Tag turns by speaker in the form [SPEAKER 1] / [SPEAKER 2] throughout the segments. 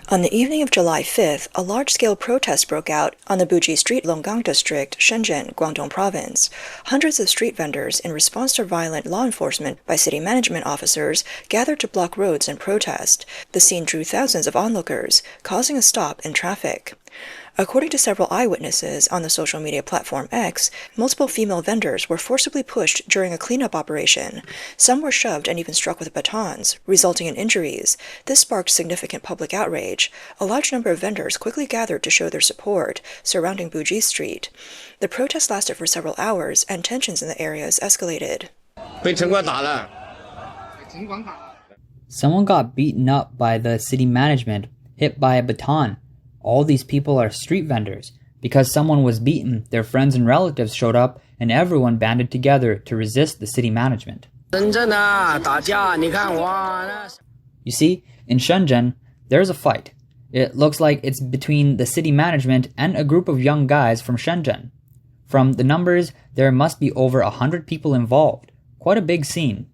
[SPEAKER 1] On the evening of July 5th, a large-scale protest broke out on the Buji Street, Longgang District, Shenzhen, Guangdong Province. Hundreds of street vendors, in response to violent law enforcement by city management officers, gathered to block roads and protest. The scene drew thousands of onlookers, causing a stop in traffic. According to several eyewitnesses on the social media platform X, multiple female vendors were forcibly pushed during a cleanup operation. Some were shoved and even struck with batons, resulting in injuries. This sparked significant public outrage. A large number of vendors quickly gathered to show their support, surrounding Buji Street. The protest lasted for several hours, and tensions in the areas escalated.
[SPEAKER 2] Someone got beaten up by the city management, hit by a baton. All these people are street vendors. Because someone was beaten, their friends and relatives showed up, and everyone banded together to resist the city management. You see, in Shenzhen, there's a fight. It looks like it's between the city management and a group of young guys from Shenzhen. From the numbers, there must be over 100 people involved. Quite a big scene.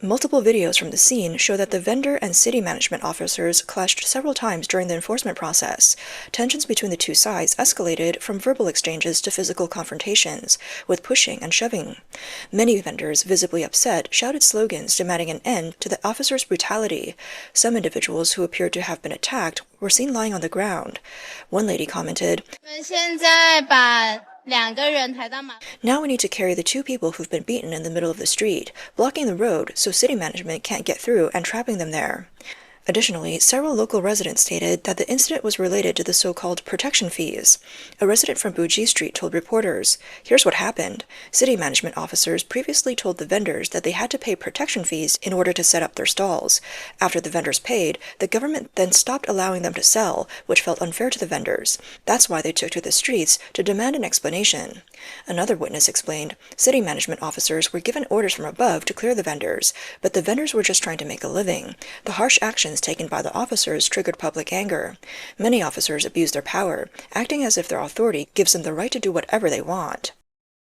[SPEAKER 1] Multiple videos from the scene show that the vendor and city management officers clashed several times during the enforcement process. Tensions between the two sides escalated from verbal exchanges to physical confrontations, with pushing and shoving. Many vendors, visibly upset, shouted slogans demanding an end to the officers' brutality. Some individuals who appeared to have been attacked were seen lying on the ground. One lady commented, "Now we need to carry the two people who've been beaten in the middle of the street, blocking the road so city management can't get through and trapping them there." Additionally, several local residents stated that the incident was related to the so-called protection fees. A resident from Buji Street told reporters, "Here's what happened. City management officers previously told the vendors that they had to pay protection fees in order to set up their stalls. After the vendors paid, the government then stopped allowing them to sell, which felt unfair to the vendors. That's why they took to the streets to demand an explanation." Another witness explained, city management officers were given orders from above to clear the vendors, but the vendors were just trying to make a living. The harsh actions taken by the officers triggered public anger. Many officers abuse their power, acting as if their authority gives them the right to do whatever they want.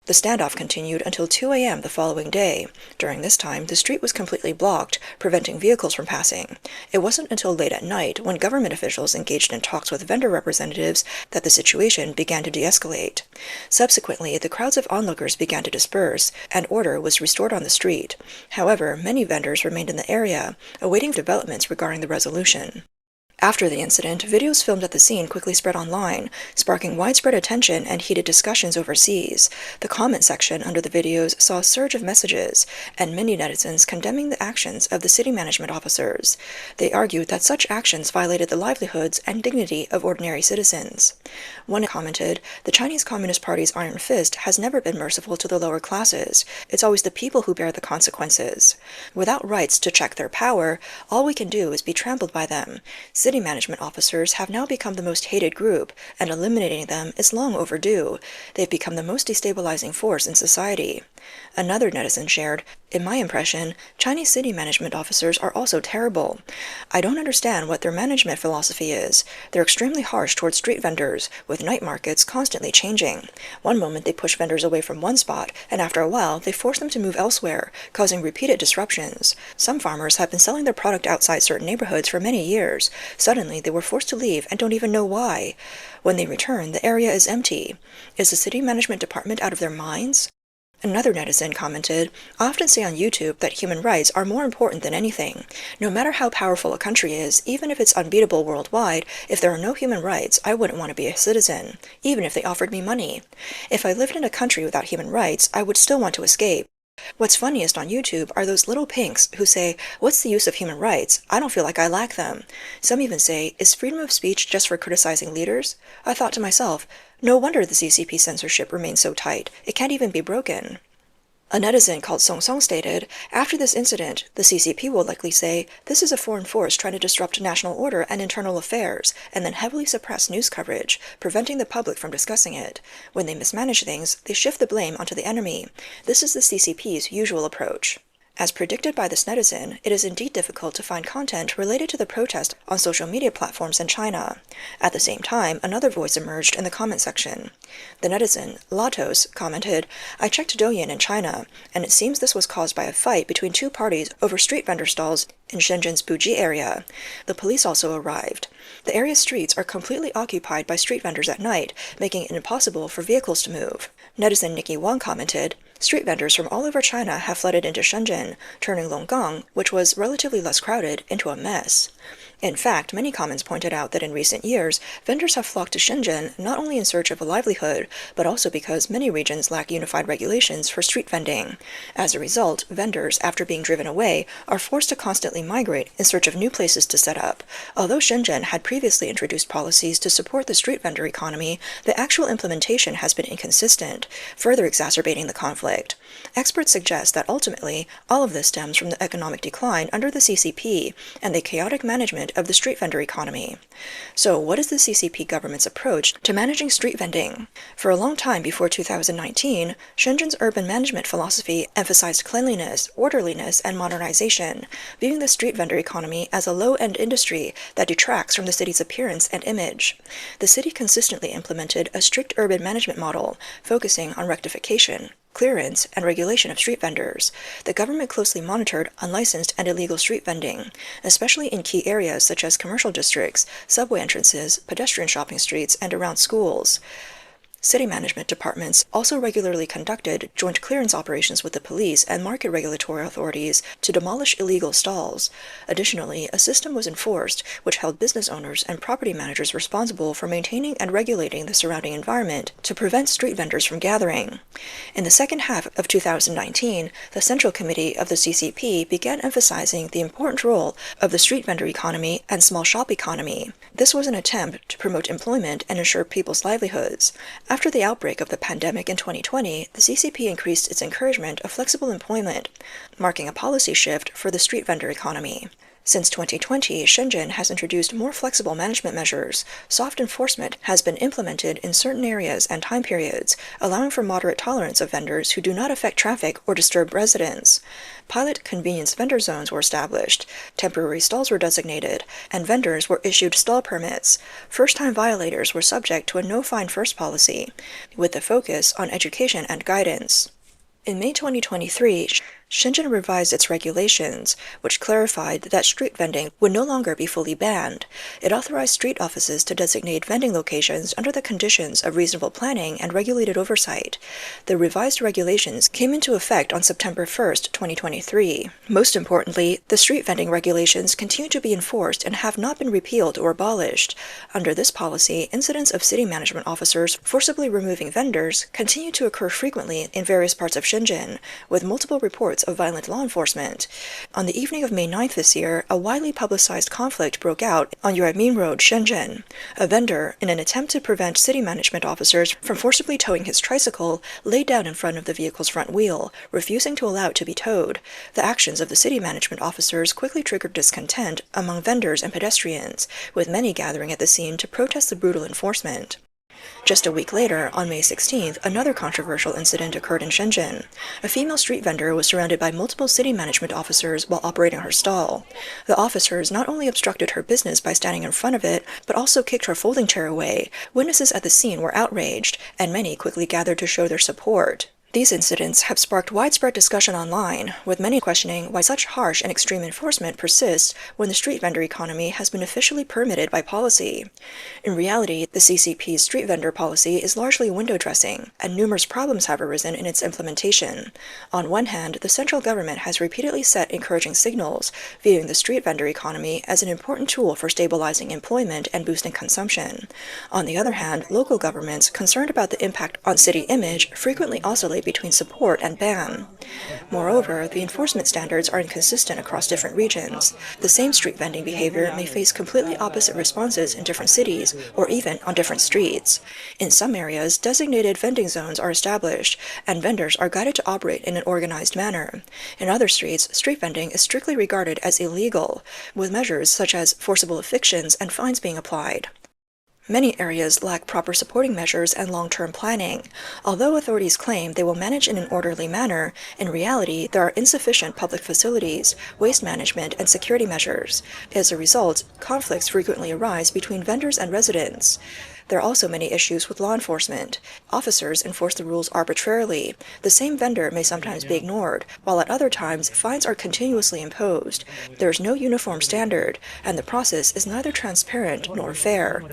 [SPEAKER 1] The standoff continued until 2 a.m. the following day. During this time, the street was completely blocked, preventing vehicles from passing. It wasn't until late at night, when government officials engaged in talks with vendor representatives, that the situation began to de-escalate. Subsequently, the crowds of onlookers began to disperse, and order was restored on the street. However, many vendors remained in the area, awaiting developments regarding the resolution. After the incident, videos filmed at the scene quickly spread online, sparking widespread attention and heated discussions overseas. The comment section under the videos saw a surge of messages, and many netizens condemning the actions of the city management officers. They argued that such actions violated the livelihoods and dignity of ordinary citizens. One commented, "The Chinese Communist Party's iron fist has never been merciful to the lower classes. It's always the people who bear the consequences. Without rights to check their power, all we can do is be trampled by them. City management officers have now become the most hated group, and eliminating them is long overdue. They've become the most destabilizing force in society." Another netizen shared, "In my impression, Chinese city management officers are also terrible. I don't understand what their management philosophy is. They're extremely harsh towards street vendors, with night markets constantly changing. One moment they push vendors away from one spot, and after a while they force them to move elsewhere, causing repeated disruptions. Some farmers have been selling their product outside certain neighborhoods for many years. Suddenly they were forced to leave and don't even know why. When they return, the area is empty. Is the city management department out of their minds?" Another netizen commented, "I often say on YouTube that human rights are more important than anything. No matter how powerful a country is, even if it's unbeatable worldwide, if there are no human rights, I wouldn't want to be a citizen, even if they offered me money. If I lived in a country without human rights, I would still want to escape. What's funniest on YouTube are those little pinks who say, 'What's the use of human rights? I don't feel like I lack them.' Some even say, 'Is freedom of speech just for criticizing leaders?' I thought to myself, no wonder the CCP censorship remains so tight. It can't even be broken." A netizen called Song Song stated, "After this incident, the CCP will likely say, 'This is a foreign force trying to disrupt national order and internal affairs,' and then heavily suppress news coverage, preventing the public from discussing it. When they mismanage things, they shift the blame onto the enemy. This is the CCP's usual approach." As predicted by this netizen, it is indeed difficult to find content related to the protest on social media platforms in China. At the same time, another voice emerged in the comment section. The netizen, Latos, commented, "I checked Douyin in China, and it seems this was caused by a fight between two parties over street vendor stalls in Shenzhen's Buji area. The police also arrived. The area's streets are completely occupied by street vendors at night, making it impossible for vehicles to move." Netizen Nikki Wang commented, "Street vendors from all over China have flooded into Shenzhen, turning Longgang, which was relatively less crowded, into a mess." In fact, many comments pointed out that in recent years, vendors have flocked to Shenzhen not only in search of a livelihood, but also because many regions lack unified regulations for street vending. As a result, vendors, after being driven away, are forced to constantly migrate in search of new places to set up. Although Shenzhen had previously introduced policies to support the street vendor economy, the actual implementation has been inconsistent, further exacerbating the conflict. Experts suggest that ultimately, all of this stems from the economic decline under the CCP and the chaotic management of the street vendor economy. So, what is the CCP government's approach to managing street vending? For a long time before 2019, Shenzhen's urban management philosophy emphasized cleanliness, orderliness, and modernization, viewing the street vendor economy as a low-end industry that detracts from the city's appearance and image. The city consistently implemented a strict urban management model, focusing on rectification, clearance, and regulation of street vendors. The government closely monitored unlicensed and illegal street vending, especially in key areas such as commercial districts, subway entrances, pedestrian shopping streets, and around schools. City management departments also regularly conducted joint clearance operations with the police and market regulatory authorities to demolish illegal stalls. Additionally, a system was enforced which held business owners and property managers responsible for maintaining and regulating the surrounding environment to prevent street vendors from gathering. In the second half of 2019, the Central Committee of the CCP began emphasizing the important role of the street vendor economy and small shop economy. This was an attempt to promote employment and ensure people's livelihoods. After the outbreak of the pandemic in 2020, the CCP increased its encouragement of flexible employment, marking a policy shift for the street vendor economy. Since 2020, Shenzhen has introduced more flexible management measures. Soft enforcement has been implemented in certain areas and time periods, allowing for moderate tolerance of vendors who do not affect traffic or disturb residents. Pilot convenience vendor zones were established, temporary stalls were designated, and vendors were issued stall permits. First-time violators were subject to a no-fine first policy, with the focus on education and guidance. In May 2023, Shenzhen revised its regulations, which clarified that street vending would no longer be fully banned. It authorized street offices to designate vending locations under the conditions of reasonable planning and regulated oversight. The revised regulations came into effect on September 1, 2023. Most importantly, the street vending regulations continue to be enforced and have not been repealed or abolished. Under this policy, incidents of city management officers forcibly removing vendors continue to occur frequently in various parts of Shenzhen, with multiple reports of violent law enforcement. On the evening of May 9th this year, a widely publicized conflict broke out on Yuanmin Road, Shenzhen. A vendor, in an attempt to prevent city management officers from forcibly towing his tricycle, laid down in front of the vehicle's front wheel, refusing to allow it to be towed. The actions of the city management officers quickly triggered discontent among vendors and pedestrians, with many gathering at the scene to protest the brutal enforcement. Just a week later, on May 16th, another controversial incident occurred in Shenzhen. A female street vendor was surrounded by multiple city management officers while operating her stall. The officers not only obstructed her business by standing in front of it, but also kicked her folding chair away. Witnesses at the scene were outraged, and many quickly gathered to show their support. These incidents have sparked widespread discussion online, with many questioning why such harsh and extreme enforcement persists when the street vendor economy has been officially permitted by policy. In reality, the CCP's street vendor policy is largely window dressing, and numerous problems have arisen in its implementation. On one hand, the central government has repeatedly set encouraging signals, viewing the street vendor economy as an important tool for stabilizing employment and boosting consumption. On the other hand, local governments, concerned about the impact on city image, frequently oscillate between support and ban. Moreover, the enforcement standards are inconsistent across different regions. The same street vending behavior may face completely opposite responses in different cities, or even on different streets. In some areas, designated vending zones are established, and vendors are guided to operate in an organized manner. In other streets, street vending is strictly regarded as illegal, with measures such as forcible evictions and fines being applied. Many areas lack proper supporting measures and long-term planning. Although authorities claim they will manage in an orderly manner, in reality there are insufficient public facilities, waste management, and security measures. As a result, conflicts frequently arise between vendors and residents. There are also many issues with law enforcement. Officers enforce the rules arbitrarily. The same vendor may sometimes be ignored, while at other times fines are continuously imposed. There is no uniform standard, and the process is neither transparent nor fair.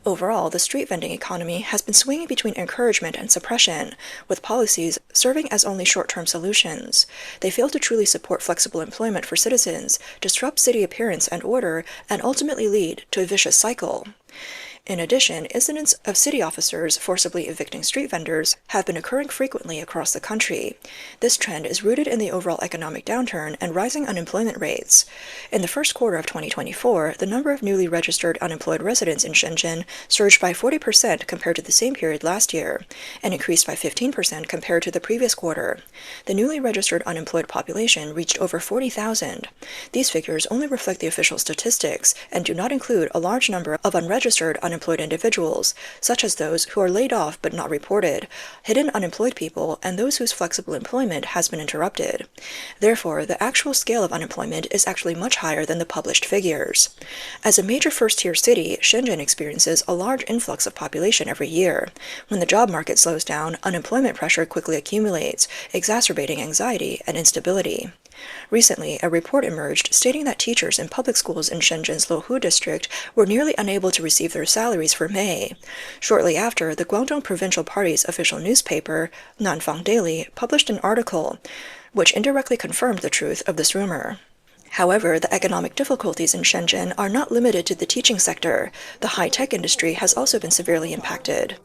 [SPEAKER 1] Overall, the street vending economy has been swinging between encouragement and suppression, with policies serving as only short-term solutions. They fail to truly support flexible employment for citizens, disrupt city appearance and order, and ultimately lead to a vicious cycle. In addition, incidents of city officers forcibly evicting street vendors have been occurring frequently across the country. This trend is rooted in the overall economic downturn and rising unemployment rates. In the first quarter of 2024, the number of newly registered unemployed residents in Shenzhen surged by 40% compared to the same period last year, and increased by 15% compared to the previous quarter. The newly registered unemployed population reached over 40,000. These figures only reflect the official statistics and do not include a large number of unregistered unemployed individuals, such as those who are laid off but not reported, hidden unemployed people, and those whose flexible employment has been interrupted. Therefore, the actual scale of unemployment is actually much higher than the published figures. As a major first-tier city, Shenzhen experiences a large influx of population every year. When the job market slows down, unemployment pressure quickly accumulates, exacerbating anxiety and instability. Recently, a report emerged stating that teachers in public schools in Shenzhen's Longgang District were nearly unable to receive their salaries for May. Shortly after, the Guangdong Provincial Party's official newspaper, Nanfang Daily, published an article which indirectly confirmed the truth of this rumor. However, the economic difficulties in Shenzhen are not limited to the teaching sector. The high-tech industry has also been severely impacted.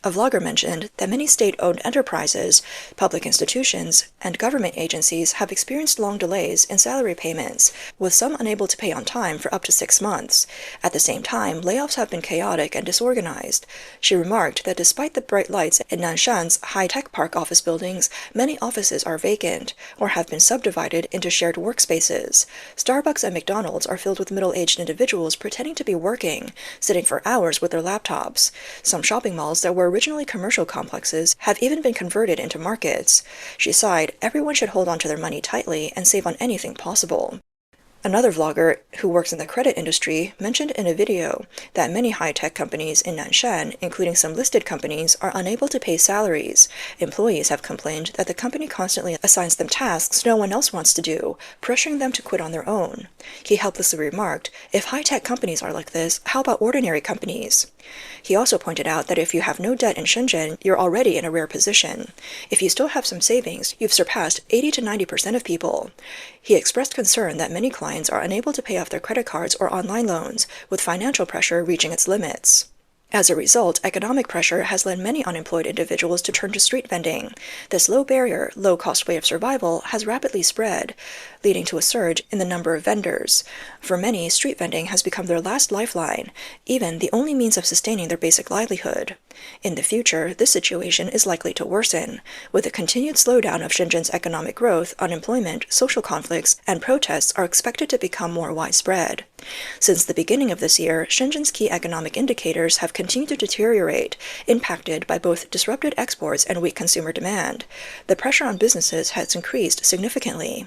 [SPEAKER 1] A vlogger mentioned that many state-owned enterprises, public institutions, and government agencies have experienced long delays in salary payments, with some unable to pay on time for up to 6 months. At the same time, layoffs have been chaotic and disorganized. She remarked that despite the bright lights in Nanshan's high-tech park office buildings, many offices are vacant or have been subdivided into shared workspaces. Starbucks and McDonald's are filled with middle-aged individuals pretending to be working, sitting for hours with their laptops. Some shopping malls that were originally commercial complexes have even been converted into markets. She sighed, everyone should hold on to their money tightly and save on anything possible. Another vlogger who works in the credit industry mentioned in a video that many high-tech companies in Nanshan, including some listed companies, are unable to pay salaries. Employees have complained that the company constantly assigns them tasks no one else wants to do, pressuring them to quit on their own. He helplessly remarked, if high-tech companies are like this, how about ordinary companies? He also pointed out that if you have no debt in Shenzhen, you're already in a rare position. If you still have some savings, you've surpassed 80 to 90% of people. He expressed concern that many clients are unable to pay off their credit cards or online loans, with financial pressure reaching its limits. As a result, economic pressure has led many unemployed individuals to turn to street vending. This low-barrier, low-cost way of survival has rapidly spread, leading to a surge in the number of vendors. For many, street vending has become their last lifeline, even the only means of sustaining their basic livelihood. In the future, this situation is likely to worsen. With a continued slowdown of Shenzhen's economic growth, unemployment, social conflicts, and protests are expected to become more widespread. Since the beginning of this year, Shenzhen's key economic indicators have continued to deteriorate, impacted by both disrupted exports and weak consumer demand. The pressure on businesses has increased significantly.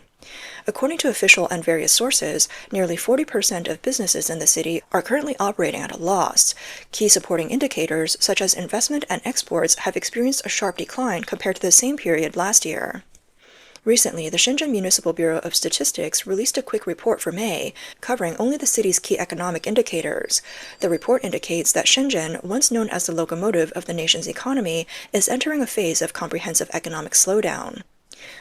[SPEAKER 1] According to official and various sources, nearly 40% of businesses in the city are currently operating at a loss. Key supporting indicators, such as investment and exports, have experienced a sharp decline compared to the same period last year. Recently, the Shenzhen Municipal Bureau of Statistics released a quick report for May, covering only the city's key economic indicators. The report indicates that Shenzhen, once known as the locomotive of the nation's economy, is entering a phase of comprehensive economic slowdown.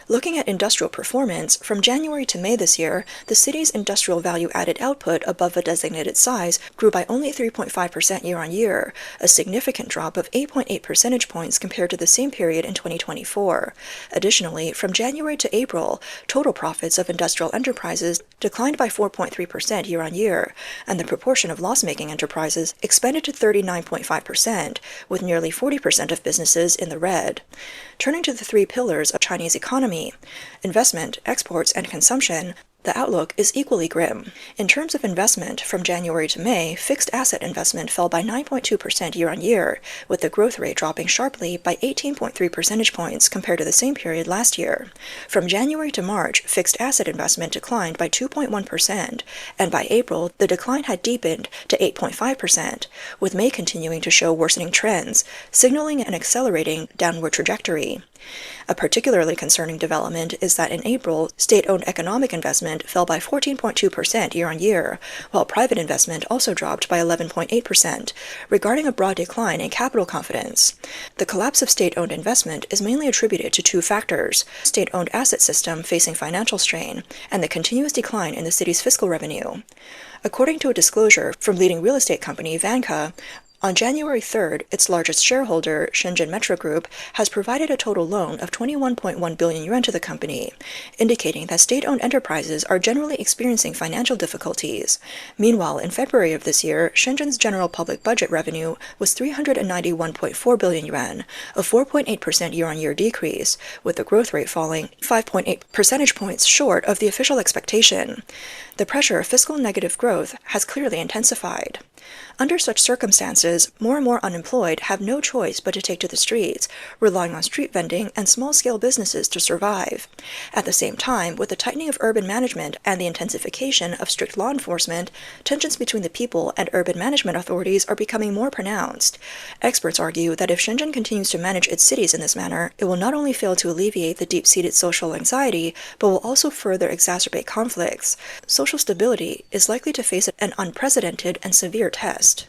[SPEAKER 1] Looking at industrial performance, from January to May this year, the city's industrial value-added output above a designated size grew by only 3.5% year-on-year, a significant drop of 8.8 percentage points compared to the same period in 2024. Additionally, from January to April, total profits of industrial enterprises declined by 4.3% year-on-year, and the proportion of loss-making enterprises expanded to 39.5%, with nearly 40% of businesses in the red. Turning to the three pillars of Chinese economy, investment, exports, and consumption, the outlook is equally grim. In terms of investment, from January to May, fixed asset investment fell by 9.2% year-on-year, with the growth rate dropping sharply by 18.3 percentage points compared to the same period last year. From January to March, fixed asset investment declined by 2.1%, and by April, the decline had deepened to 8.5%, with May continuing to show worsening trends, signaling an accelerating downward trajectory. A particularly concerning development is that in April, state-owned economic investment fell by 14.2% year-on-year, while private investment also dropped by 11.8%, regarding a broad decline in capital confidence. The collapse of state-owned investment is mainly attributed to two factors: state-owned asset system facing financial strain, and the continuous decline in the city's fiscal revenue. According to a disclosure from leading real estate company Vanke, on January 3rd, its largest shareholder, Shenzhen Metro Group, has provided a total loan of 21.1 billion yuan to the company, indicating that state-owned enterprises are generally experiencing financial difficulties. Meanwhile, in February of this year, Shenzhen's general public budget revenue was 391.4 billion yuan, a 4.8% year-on-year decrease, with the growth rate falling 5.8 percentage points short of the official expectation. The pressure of fiscal negative growth has clearly intensified. Under such circumstances, more and more unemployed have no choice but to take to the streets, relying on street vending and small-scale businesses to survive. At the same time, with the tightening of urban management and the intensification of strict law enforcement, tensions between the people and urban management authorities are becoming more pronounced. Experts argue that if Shenzhen continues to manage its cities in this manner, it will not only fail to alleviate the deep-seated social anxiety, but will also further exacerbate conflicts. Social stability is likely to face an unprecedented and severe test.